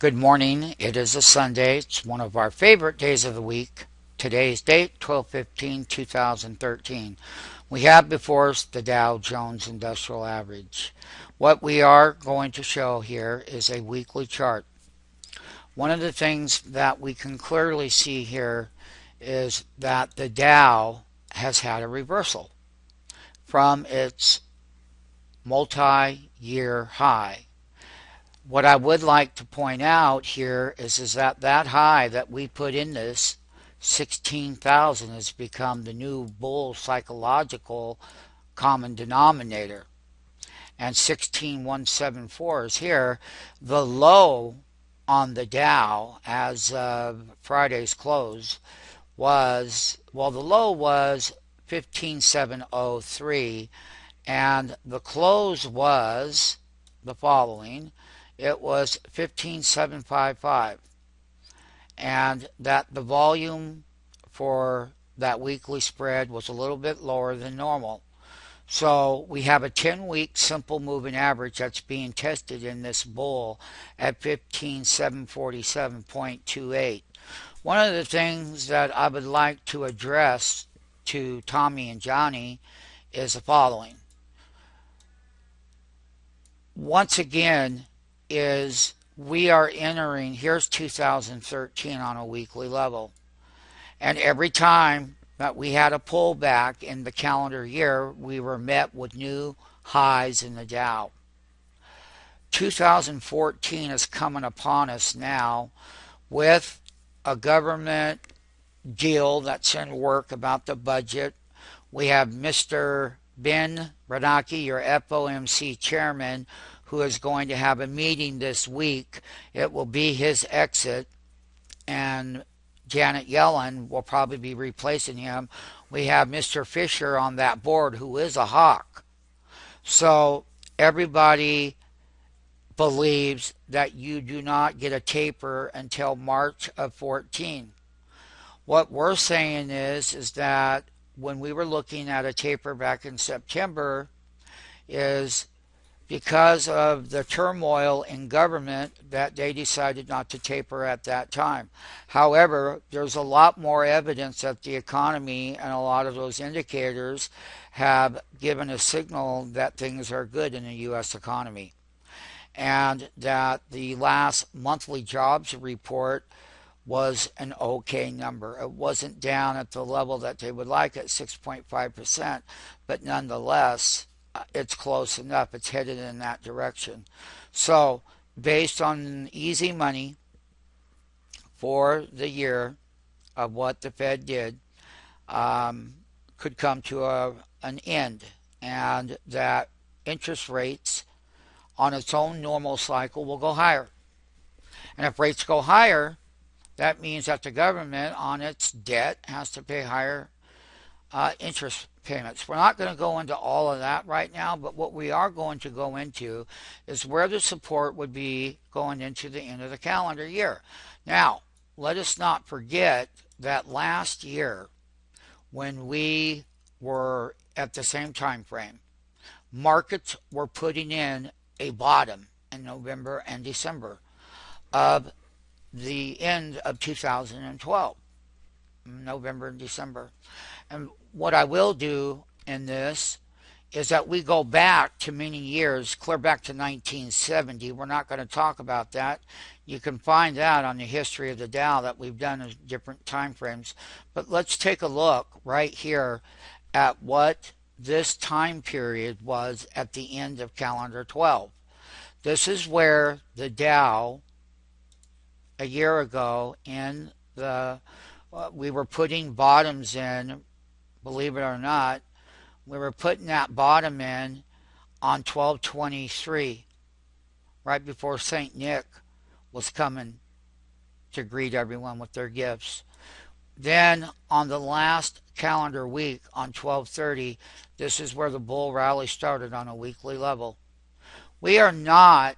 Good morning. It is a Sunday. It's one of our favorite days of the week. Today's date, 12/15/2013. We have before us the Dow Jones Industrial Average. What we are going to show here is a weekly chart. One of the things that we can clearly see here is that the Dow has had a reversal from its multi-year high. What I would like to point out here is that high that we put in this 16,000 has become the new bull psychological common denominator. And 16,174 is here. The low on the Dow as of Friday's close was, well, the low was 15,703 and the close was the following. It was 15,755, and that the volume for that weekly spread was a little bit lower than normal. So we have a 10-week simple moving average that's being tested in this bull at 15,747.28. One of the things that I would like to address to Tommy and Johnny is the following. Once again, is we are entering, here's 2013 on a weekly level. And every time that we had a pullback in the calendar year, we were met with new highs in the Dow. 2014 is coming upon us now with a government deal that's in work about the budget. We have Mr. Ben Bernanke, your FOMC chairman, who is going to have a meeting this week. It will be his exit, and Janet Yellen will probably be replacing him. We have Mr. Fisher on that board, who is a hawk. So everybody believes that you do not get a taper until March of 14. What we're saying is that when we were looking at a taper back in September, is because of the turmoil in government that they decided not to taper at that time. However, there's a lot more evidence that the economy and a lot of those indicators have given a signal that things are good in the U.S. economy, and that the last monthly jobs report was an okay number. It wasn't down at the level that they would like at 6.5%, but nonetheless, it's close enough. It's headed in that direction. So, based on easy money for the year of what the Fed did, could come to an end, and that interest rates on its own normal cycle will go higher. And if rates go higher, that means that the government on its debt has to pay higher interest payments. We're not going to go into all of that right now, but what we are going to go into is where the support would be going into the end of the calendar year. Now, let us not forget that last year, when we were at the same time frame, markets were putting in a bottom in November and December of the end of 2012, November and December. And what I will do in this is that we go back to many years, clear back to 1970. We're not going to talk about that. You can find that on the history of the Dow that we've done in different time frames. But let's take a look right here at what this time period was at the end of calendar 12. This is where the Dow a year ago in the we were putting bottoms in, believe it or not. We were putting that bottom in on 12/23, right before St. Nick was coming to greet everyone with their gifts. Then on the last calendar week on 12/30, this is where the bull rally started on a weekly level. We are not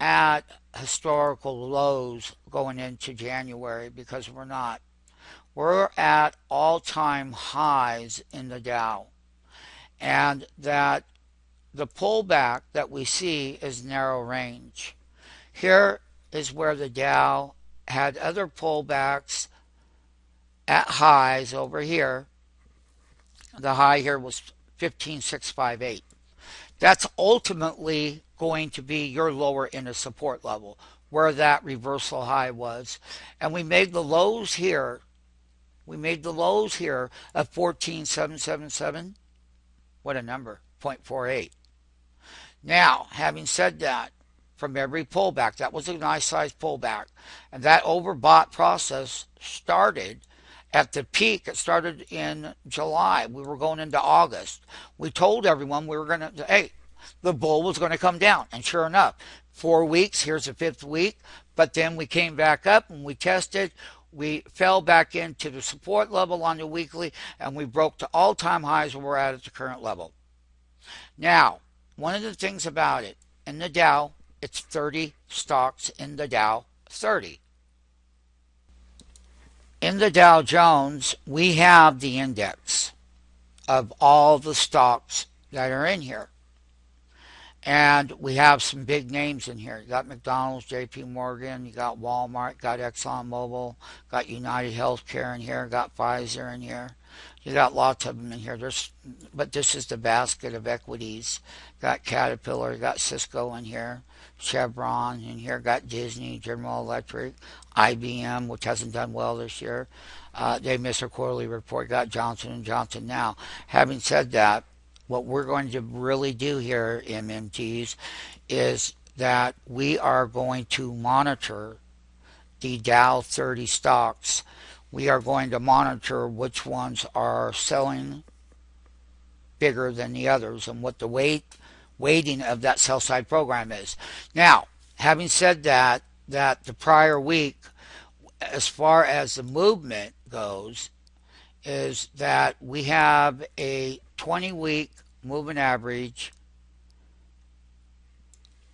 at historical lows going into January, because we're not. We're at all-time highs in the Dow, and that the pullback that we see is narrow range. Here is where the Dow had other pullbacks at highs over here. The high here was 15,658. That's ultimately going to be your lower end of support level, where that reversal high was. And we made the lows here. We made the lows here of 14,777. What a number, 0.48. Now, having said that, from every pullback, that was a nice size pullback. And that overbought process started at the peak. It started in July. We were going into August. We told everyone we were going to, hey, the bull was going to come down. And sure enough, 4 weeks, here's the 5th week. But then we came back up and we tested. We fell back into the support level on the weekly, and we broke to all-time highs where we're at the current level. Now, one of the things about it, in the Dow, it's 30 stocks in the Dow 30. In the Dow Jones, we have the index of all the stocks that are in here. And we have some big names in here. You got McDonald's, JP Morgan, you got Walmart, got ExxonMobil, got United Healthcare in here, got Pfizer in here. You got lots of them in here. But this is the basket of equities. Got Caterpillar, got Cisco in here, Chevron in here, got Disney, General Electric, IBM, which hasn't done well this year. They missed their quarterly report. Got Johnson & Johnson now. Having said that, what we're going to really do here, MMTs, is that we are going to monitor the Dow 30 stocks. We are going to monitor which ones are selling bigger than the others and what the weighting of that sell side program is. Now, having said that, the prior week, as far as the movement goes, is that we have a 20-week moving average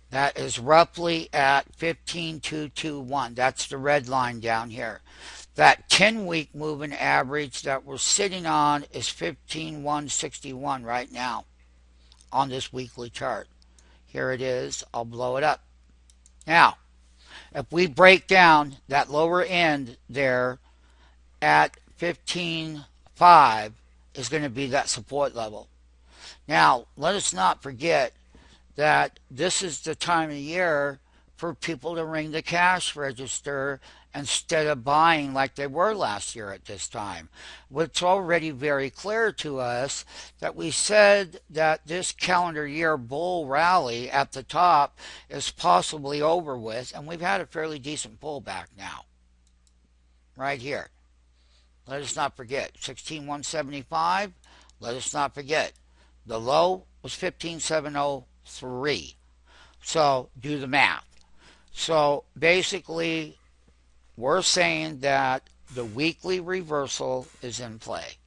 that is roughly at 15,221. That's the red line down here. That 10-week moving average that we're sitting on is 15,161 right now on this weekly chart. Here it is. I'll blow it up. Now, if we break down that lower end there at 15.5 is going to be that support level. Now, let us not forget that this is the time of year for people to ring the cash register instead of buying like they were last year at this time. It's already very clear to us that we said that this calendar year bull rally at the top is possibly over with, and we've had a fairly decent pullback now. Right here. Let us not forget, 16,175. Let us not forget, the low was 15,703. So do the math. So basically, we're saying that the weekly reversal is in play.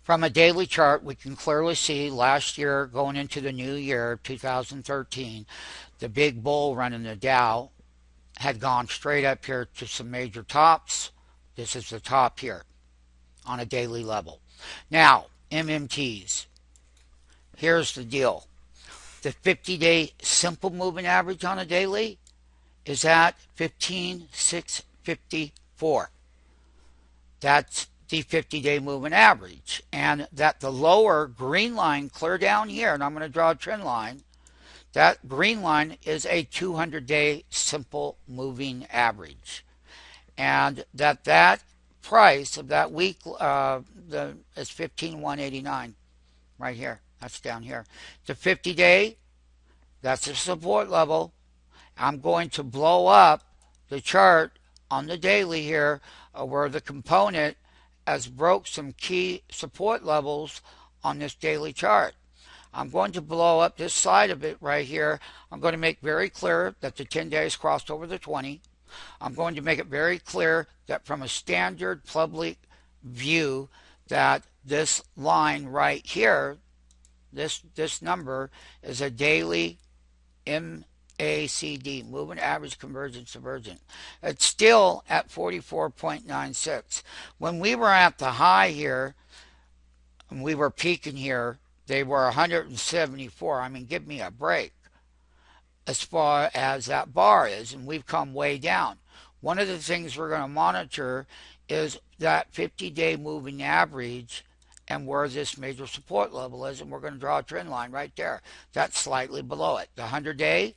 From a daily chart, we can clearly see last year going into the new year, 2013, the big bull run in the Dow had gone straight up here to some major tops. This is the top here on a daily level. Now, MMTs. Here's the deal. The 50-day simple moving average on a daily is at 15,654. That's the 50-day moving average. And that the lower green line clear down here, and I'm going to draw a trend line, that green line is a 200-day simple moving average. And that price of that week is 15,189 right here. That's down here. The 50-day, that's a support level. I'm going to blow up the chart on the daily here where the component has broke some key support levels on this daily chart. I'm going to blow up this side of it right here. I'm going to make very clear that the 10 days crossed over the 20. I'm going to make it very clear that from a standard public view that this line right here, this number is a daily MACD, moving average convergence divergent. It's still at 44.96. When we were at the high here, and we were peaking here, they were 174. I mean, give me a break. as far as that bar is, and we've come way down. One of the things we're going to monitor is that 50-day moving average and where this major support level is, and we're going to draw a trend line right there. That's slightly below it. The 100-day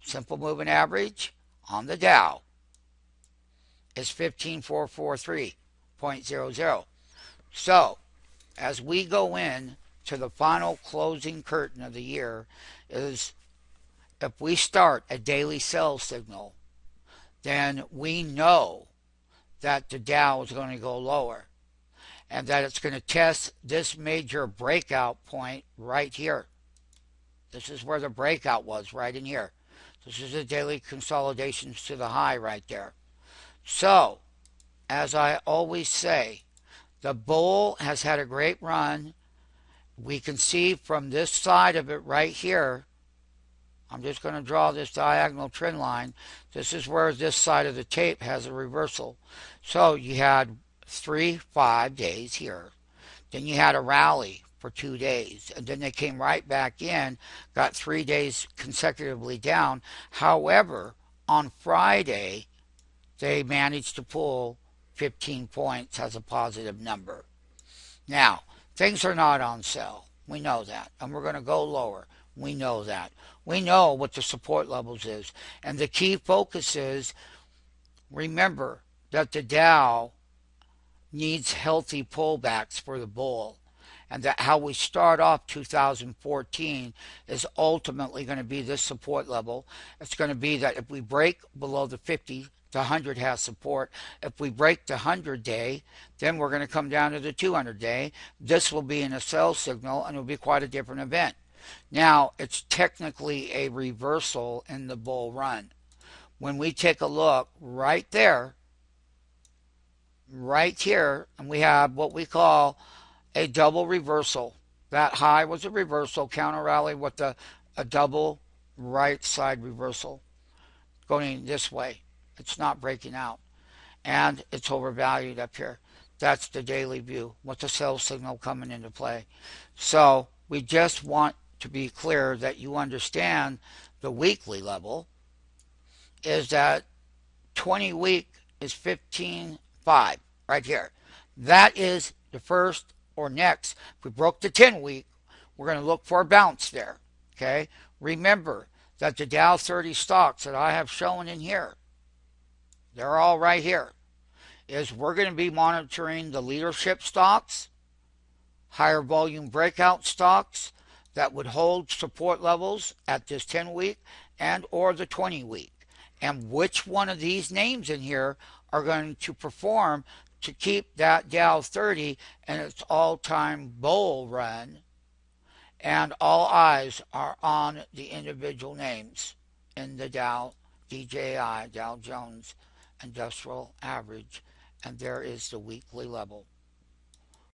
simple moving average on the Dow is 15443.00. So, as we go in to the final closing curtain of the year, is if we start a daily sell signal, then we know that the Dow is going to go lower and that it's going to test this major breakout point right here. This is where the breakout was, right in here. This is the daily consolidations to the high right there. So, as I always say, the bull has had a great run. We can see from this side of it right here, I'm just going to draw this diagonal trend line. This is where this side of the tape has a reversal. So you had 5 days here. Then you had a rally for 2 days. And then they came right back in, got 3 days consecutively down. However, on Friday, they managed to pull 15 points as a positive number. Now, things are not on sale. We know that. And we're going to go lower. We know that. We know what the support levels is. And the key focus is, remember that the Dow needs healthy pullbacks for the bull. And that how we start off 2014 is ultimately going to be this support level. It's going to be that if we break below the 50, the 100 has support. If we break the 100-day, then we're going to come down to the 200-day. This will be in a sell signal, and it will be quite a different event. Now, it's technically a reversal in the bull run. When we take a look right there, right here, and we have what we call a double reversal. That high was a reversal, counter rally with a double right side reversal going this way. It's not breaking out. And it's overvalued up here. That's the daily view with the sell signal coming into play. So we just want to be clear that you understand the weekly level is that 20 week is 15.5 right here. That is the first or next. If we broke the 10 week, we're going to look for a bounce there. Okay? Remember that the Dow 30 stocks that I have shown in here, they're all right here, is we're going to be monitoring the leadership stocks, higher volume breakout stocks that would hold support levels at this 10 week and or the 20 week. And which one of these names in here are going to perform to keep that Dow 30 and its all-time bull run. And all eyes are on the individual names in the Dow, DJI, Dow Jones Industrial Average. And there is the weekly level.